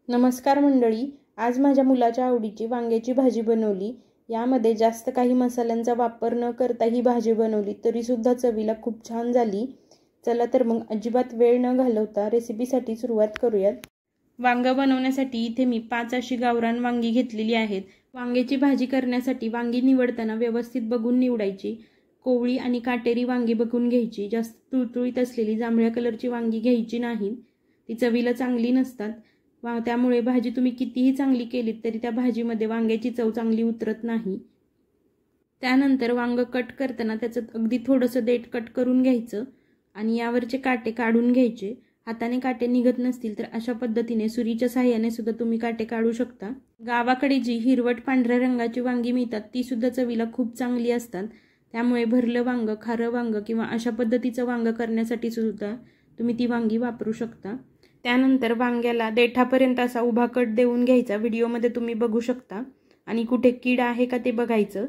नमस्कार मंडळी, आज माझ्या मुलाच्या आवडीची वांग्याची भाजी बनवली। यामध्ये जास्त काही मसाल्यांचा वापर न करता ही भाजी बनवली तरी सुद्धा चवीला खूप छान झाली। चला तर मग अजिबात वेळ न घालवता रेसिपीसाठी सुरुवात करूयात। वांग बनवण्यासाठी इथे मी 5 अशी गावरान वांगी घेतलेली आहेत। वांग्याची भाजी करण्यासाठी वांगी निवडताना व्यवस्थित बघून निवडायची। कोवळी आणि काटेरी वांगी बघून घ्यायची। जास्त तुळतुळीत असलेली जांभळ्या कलरची वांगी घ्यायची नाहीत, ती चवीला चांगली नसतात। त्यामुळे भाजी तुम्ही कितीही चांगली केलीत तरी त्या भाजीमध्ये वांग्याची चव चांगली उतरत नाही। त्यानंतर वांग कट करताना त्याचं अगदी थोडंसं देठ कट करून घ्यायचं आणि यावरचे काटे काढून घ्यायचे। हाताने काटे निघत नसतील तर अशा पद्धतीने सुरीच्या साहाय्याने सुद्धा तुम्ही काटे काढू शकता। गावाकडे जी हिरवट पांढऱ्या रंगाची वांगी मिळतात ती सुद्धा चवीला खूप चांगली असतात। त्यामुळे भरलं वांग, खारं वांग किंवा अशा पद्धतीचं वांग करण्यासाठी सुद्धा तुम्ही ती वांगी वापरू शकता। त्यानंतर वांग्याला देठापर्यंत असा उभा कट देऊन घ्यायचा, व्हिडिओमध्ये तुम्ही बघू शकता, आणि कुठे कीड आहे का ते बघायचं।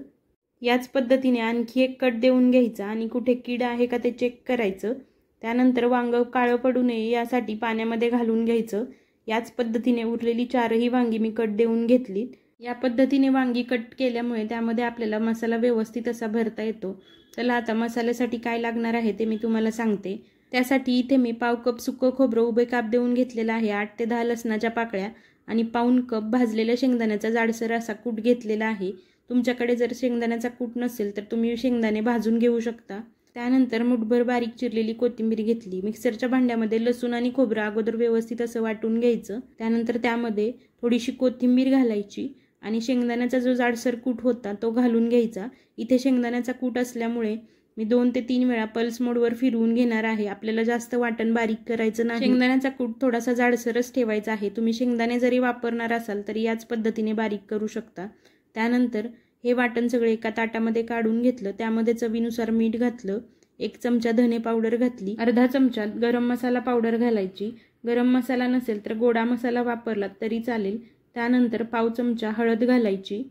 याच पद्धतीने आणखी एक कट देऊन घ्यायचा आणि कुठे कीड आहे का ते चेक करायचं। त्यानंतर वांग काळं पडू नये यासाठी पाण्यामध्ये घालून घ्यायचं। याच पद्धतीने उरलेली 4ही वांगी मी कट देऊन घेतली। या पद्धतीने वांगी कट केल्यामुळे त्यामध्ये आपल्याला मसाला व्यवस्थित असा भरता येतो। चला आता मसाल्यासाठी काय लागणार आहे ते मी तुम्हाला सांगते। त्यासाठी इथे मी पाव कप सुकं खोबरं उभे काप देऊन घेतलेलं आहे, 8 ते 10 लसणाच्या पाकळ्या आणि पाऊण कप भाजलेल्या शेंगदाण्याचा जाडसर असा कूट घेतलेला आहे। तुमच्याकडे जर शेंगदाण्याचा कूट नसेल तर तुम्ही शेंगदाणे भाजून घेऊ शकता। त्यानंतर मुठभर बारीक चिरलेली कोथिंबीर घेतली। मिक्सरच्या भांड्यामध्ये लसूण आणि खोबरं अगोदर व्यवस्थित असं वाटून घ्यायचं। त्यानंतर त्यामध्ये थोडीशी कोथिंबीर घालायची आणि शेंगदाण्याचा जो जाडसर कूट होता तो घालून घ्यायचा। इथे शेंगदाण्याचा कूट असल्यामुळे मी 2 ते 3 वेळा पल्स मोडवर फिरवून घेणार आहे। आपल्याला जास्त वाटण बारीक करायचं नाही। शेंगदाण्याचा कूट थोडासा जाडसरच ठेवायचा आहे। तुम्ही शेंगदाणे जरी वापरणार असाल तरी याच पद्धतीने बारीक करू शकता। त्यानंतर हे वाटण सगळे एका ताटामध्ये काढून घेतलं। त्यामध्ये चवीनुसार मीठ घातलं, 1 चमचा धने पावडर घातली, अर्धा चमचा गरम मसाला पावडर घालायची। गरम मसाला नसेल तर गोडा मसाला वापरलात तरी चालेल। त्यानंतर पाव चमचा हळद घालायची,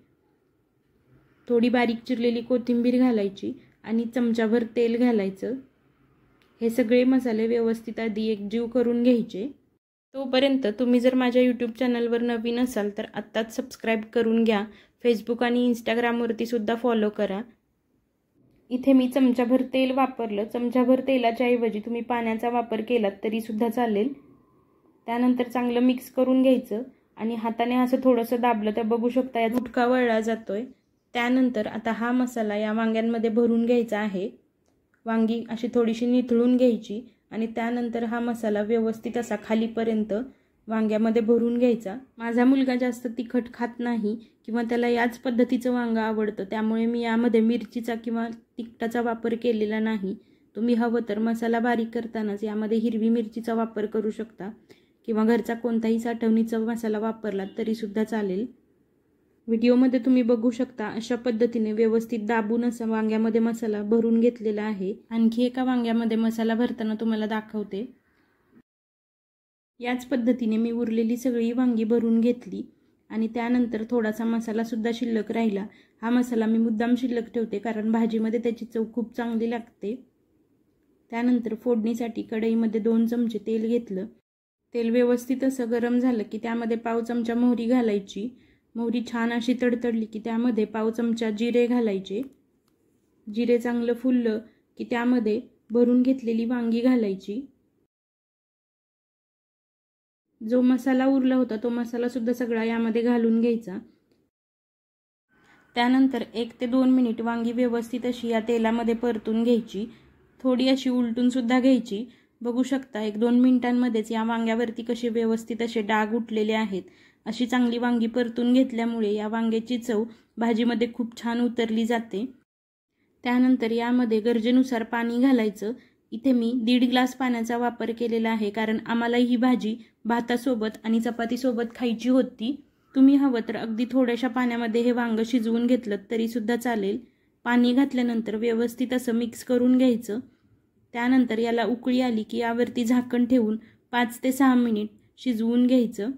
थोडी बारीक चिरलेली कोथिंबीर घालायची आणि चमचाभर तेल घालायचं। हे सगळे मसाले व्यवस्थित आधी एकजीव करून घ्यायचे। तोपर्यंत तुम्ही जर माझ्या यूट्यूब चॅनलवर नवीन असाल तर आत्ताच सबस्क्राईब करून घ्या। फेसबुक आणि इंस्टाग्रामवरती सुद्धा फॉलो करा। इथे मी चमचाभर तेल वापरलं। चमचाभर तेलाच्या ऐवजी तुम्ही पाण्याचा वापर केलात तरी सुद्धा चालेल। त्यानंतर चांगलं मिक्स करून घ्यायचं आणि हाताने असं थोडंसं दाबलं तर बघू शकता या गुटखा वळला जातोय। त्यानंतर आता हा मसाला या वांग्यांमध्ये भरून घ्यायचा आहे। वांगी अशी थोडीशी निथळून घ्यायची आणि त्यानंतर हा मसाला व्यवस्थित असा खालीपर्यंत वांग्यामध्ये भरून घ्यायचा। माझा मुलगा जास्त तिखट खात नाही किंवा त्याला याच पद्धतीचं वांग आवडतं, त्यामुळे मी यामध्ये मिरचीचा किंवा तिखटाचा वापर केलेला नाही। तुम्ही हवं तर मसाला बारीक करतानाच यामध्ये हिरवी मिरचीचा वापर करू शकता किंवा घरचा कोणताही साठवणीचा मसाला वापरला तरी सुद्धा चालेल। व्हिडिओमध्ये तुम्ही बघू शकता अशा पद्धतीने व्यवस्थित दाबून असा वांग्यामध्ये मसाला भरून घेतलेला आहे। आणखी एका वांग्यामध्ये मसाला भरताना तुम्हाला दाखवते। याच पद्धतीने मी उरलेली सगळी वांगी भरून घेतली आणि त्यानंतर थोडासा मसाला सुद्धा शिल्लक राहिला। हा मसाला मी मुद्दाम शिल्लक ठेवते कारण भाजीमध्ये त्याची चव खूप चांगली लागते। त्यानंतर फोडणीसाठी कढईमध्ये 2 चमचे तेल घेतलं। तेल व्यवस्थित असं गरम झालं की त्यामध्ये पाव चमचा मोहरी घालायची। मोहरी छान अशी तडतडली की त्यामध्ये पाव चमचा जिरे घालायचे। जिरे चांगलं फुललं की त्यामध्ये भरून घेतलेली वांगी घालायची। जो मसाला उरला होता तो मसाला सुद्धा सगळा यामध्ये घालून घ्यायचा। त्यानंतर 1 ते 2 मिनिट वांगी व्यवस्थित अशी या तेलामध्ये परतून घ्यायची। थोडी अशी उलटून सुद्धा घ्यायची। बघू शकता 1-2 मिनिटांमध्येच या वांग्यावरती कसे व्यवस्थित असे डाग उठलेले आहेत। अशी चांगली वांगी परतून घेतल्यामुळे या वांग्याची चव भाजीमध्ये खूप छान उतरली जाते। त्यानंतर यामध्ये गरजेनुसार पाणी घालायचं। इथे मी 1.5 ग्लास पाण्याचा वापर केलेला आहे कारण आम्हाला ही भाजी भातासोबत आणि चपातीसोबत खायची होती। तुम्ही हवं तर अगदी थोड्याशा पाण्यामध्ये हे वांग शिजवून घेतलं तरी सुद्धा चालेल। पाणी घातल्यानंतर व्यवस्थित असं मिक्स करून घ्यायचं। त्यानंतर याला उकळी आली की यावरती झाकण ठेवून 5 ते 6 मिनिट शिजवून घ्यायचं।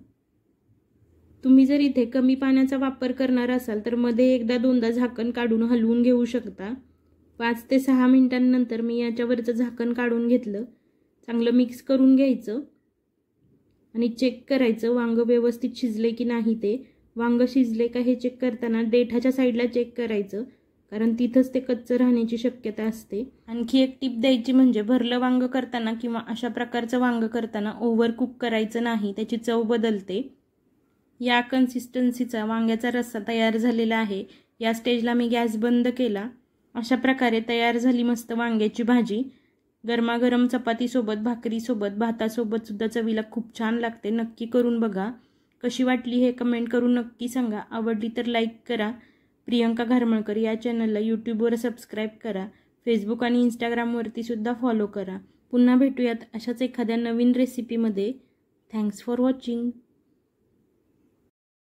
तुम्ही जर इथे कमी पाण्याचा वापर करणार असाल तर मध्ये एकदा दोनदा झाकण काढून हलवून घेऊ शकता। 5 ते 6 मिनिटांनंतर मी याच्यावरचं झाकण काढून घेतलं। चांगलं मिक्स करून घ्यायचं आणि चेक करायचं वांग व्यवस्थित शिजले की नाही ते. वांग शिजले का हे चेक करताना देठाच्या साईडला चेक करायचं, कारण तिथंच ते कच्चं राहण्याची शक्यता असते. आणखी एक टिप द्यायची म्हणजे भरलं वांग करताना किंवा अशा प्रकारचं वांग करताना ओव्हर कुक करायचं नाही, त्याची चव बदलते. या कन्सिस्टन्सीचा वांग्याचा रस्सा तयार झालेला आहे. या स्टेजला मी गॅस बंद केला. अशा प्रकारे तयार झाली मस्त वांग्याची भाजी. गरमागरम चपातीसोबत, भाकरीसोबत, भातासोबत सुद्धा चवीला खूप छान लागते. नक्की करून बघा. कशी वाटली हे कमेंट करून नक्की सांगा. आवडली तर लाईक करा. प्रियंका घारमळकर या चॅनलला यूट्यूबवर सबस्क्राईब करा. फेसबुक आणि इंस्टाग्रामवरती सुद्धा फॉलो करा. पुन्हा भेटूयात अशाच एखाद्या नवीन रेसिपीमध्ये. Thanks for watching.